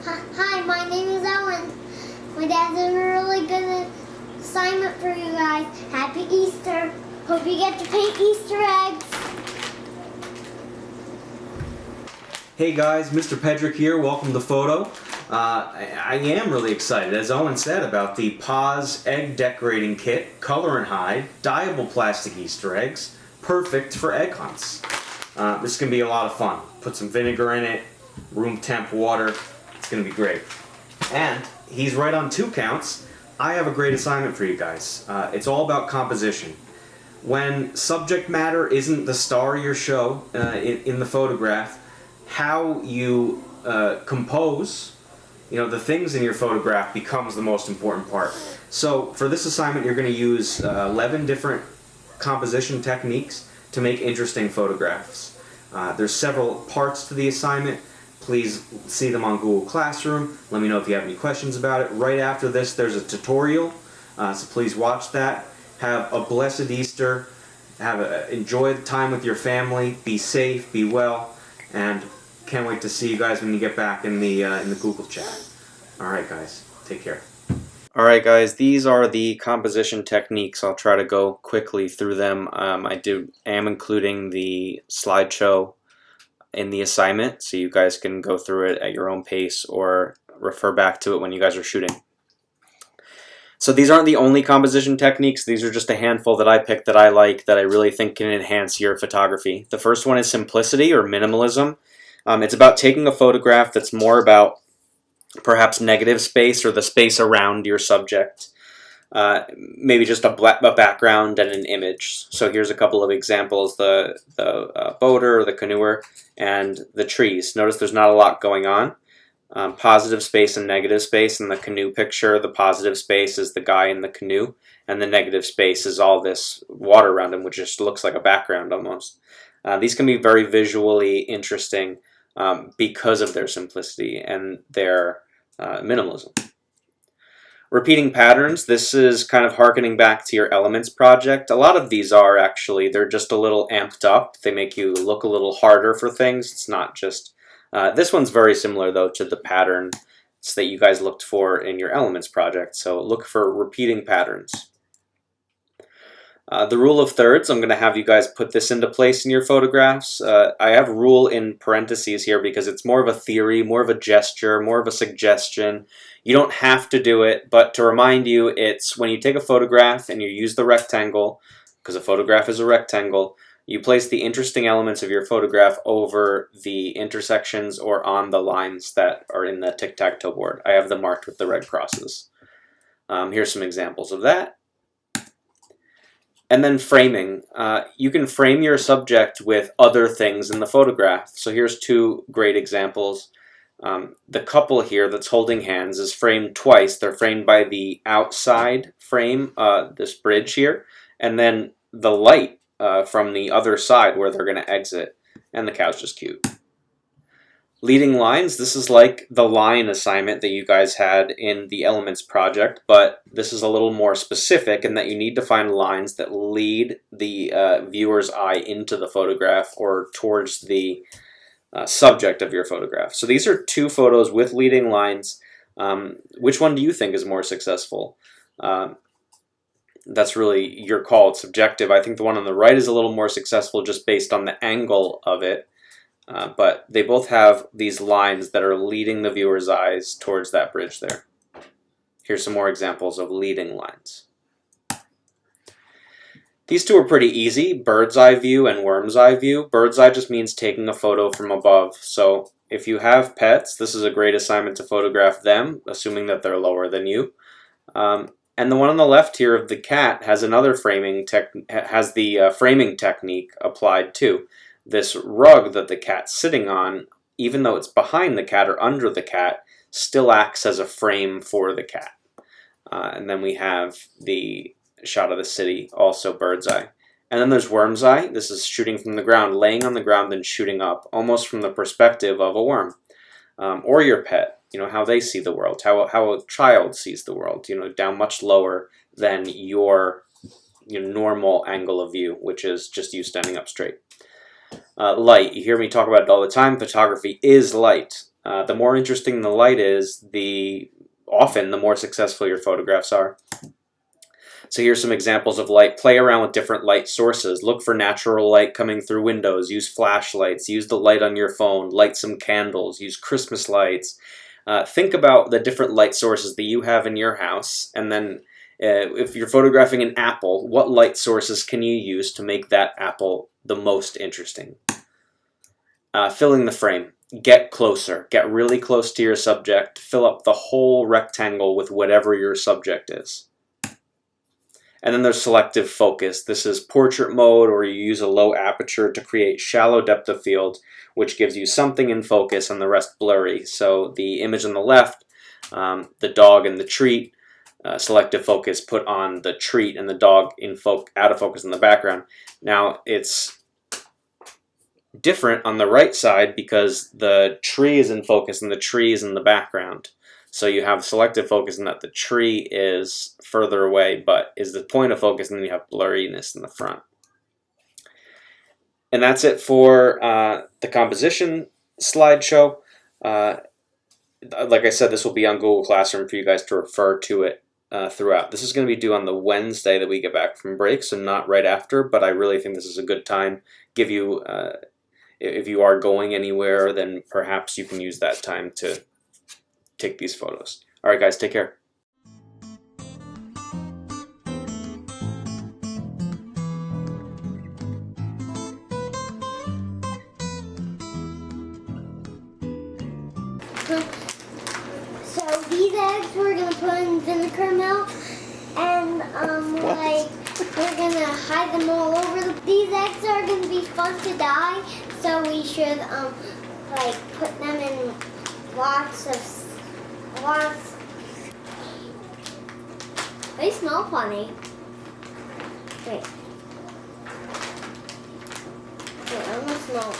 Hi, my name is Owen. My dad has a really good assignment for you guys. Happy Easter. Hope you get to paint Easter eggs. Hey guys, Mr. Pedrick here. Welcome to the photo. I am really excited, as Owen said, about the Paws Egg Decorating Kit, Color and Hide, dyeable plastic Easter eggs, perfect for egg hunts. This is going to be a lot of fun. Put some vinegar in it, room temp water. It's going to be great. And he's right on 2 counts. I have a great assignment for you guys. It's all about composition. When subject matter isn't the star of your show in the photograph, how you compose, the things in your photograph becomes the most important part. So for this assignment, you're going to use 11 different composition techniques to make interesting photographs. There's several parts to the assignment. Please see them on Google Classroom. Let me know if you have any questions about it. Right after this, there's a tutorial, so please watch that. Have a blessed Easter. Enjoy the time with your family. Be safe, be well, and can't wait to see you guys when you get back in the Google chat. Alright guys, take care. Alright guys, these are the composition techniques. I'll try to go quickly through them. I am including the slideshow in the assignment, so you guys can go through it at your own pace or refer back to it when you guys are shooting. So these aren't the only composition techniques. These are just a handful that I picked that I like, that I really think can enhance your photography. The first one is simplicity or minimalism. It's about taking a photograph that's more about perhaps negative space or the space around your subject. Maybe just a background and an image. So here's a couple of examples: the boater or the canoer and the trees. Notice there's not a lot going on. Positive space and negative space. In the canoe picture, the positive space is the guy in the canoe, and the negative space is all this water around him, which just looks like a background almost. These can be very visually interesting because of their simplicity and their minimalism. Repeating patterns. This is kind of harkening back to your Elements project. A lot of these are actually, they're just a little amped up. They make you look a little harder for things. It's not just, this one's very similar though to the patterns that you guys looked for in your Elements project. So look for repeating patterns. The rule of thirds, I'm going to have you guys put this into place in your photographs. I have rule in parentheses here because it's more of a theory, more of a gesture, more of a suggestion. You don't have to do it, but to remind you, it's when you take a photograph and you use the rectangle, because a photograph is a rectangle, you place the interesting elements of your photograph over the intersections or on the lines that are in the tic-tac-toe board. I have them marked with the red crosses. Here's some examples of that. And then framing. You can frame your subject with other things in the photograph. So here's 2 great examples. The couple here that's holding hands is framed twice. They're framed by the outside frame, this bridge here, and then the light from the other side where they're going to exit. And the cow's just cute. Leading lines, this is like the line assignment that you guys had in the Elements project, but this is a little more specific in that you need to find lines that lead the viewer's eye into the photograph or towards the subject of your photograph. So these are 2 photos with leading lines. Which one do you think is more successful? That's really your call. It's subjective. I think the one on the right is a little more successful just based on the angle of it. But they both have these lines that are leading the viewer's eyes towards that bridge there. Here's some more examples of leading lines. These 2 are pretty easy: bird's eye view and worm's eye view. Bird's eye just means taking a photo from above. So if you have pets, this is a great assignment to photograph them, assuming that they're lower than you. And the one on the left here of the cat has another framing framing technique applied too. This rug that the cat's sitting on, even though it's behind the cat or under the cat, still acts as a frame for the cat. And then we have the shot of the city, also bird's eye. And then there's worm's eye. This is shooting from the ground, laying on the ground and shooting up, almost from the perspective of a worm. Or your pet, how they see the world, how a child sees the world, down much lower than your normal angle of view, which is just you standing up straight. Light, you hear me talk about it all the time. Photography is light. The more interesting the light is, often the more successful your photographs are. So here's some examples of light. Play around with different light sources. Look for natural light coming through windows. Use flashlights. Use the light on your phone. Light some candles. Use Christmas lights. Think about the different light sources that you have in your house, and then if you're photographing an apple, what light sources can you use to make that apple the most interesting? Filling the frame. Get closer. Get really close to your subject. Fill up the whole rectangle with whatever your subject is. And then there's selective focus. This is portrait mode, or you use a low aperture to create shallow depth of field, which gives you something in focus and the rest blurry. So the image on the left, the dog and the treat, selective focus put on the treat and the dog out of focus in the background. Now it's different on the right side because the tree is in focus and the tree is in the background. So you have selective focus in that the tree is further away but is the point of focus, and then you have blurriness in the front. And that's it for the composition slideshow. Like I said, this will be on Google Classroom for you guys to refer to it throughout. This is going to be due on the Wednesday that we get back from break, so not right after, but I really think this is a good time. Give you, if you are going anywhere, then perhaps you can use that time to take these photos. All right, guys, take care. So these eggs we're gonna put in vinegar milk, and we're gonna hide them all over. These eggs are gonna be fun to dye, so we should put them in lots. They smell funny. Wait, I almost smell.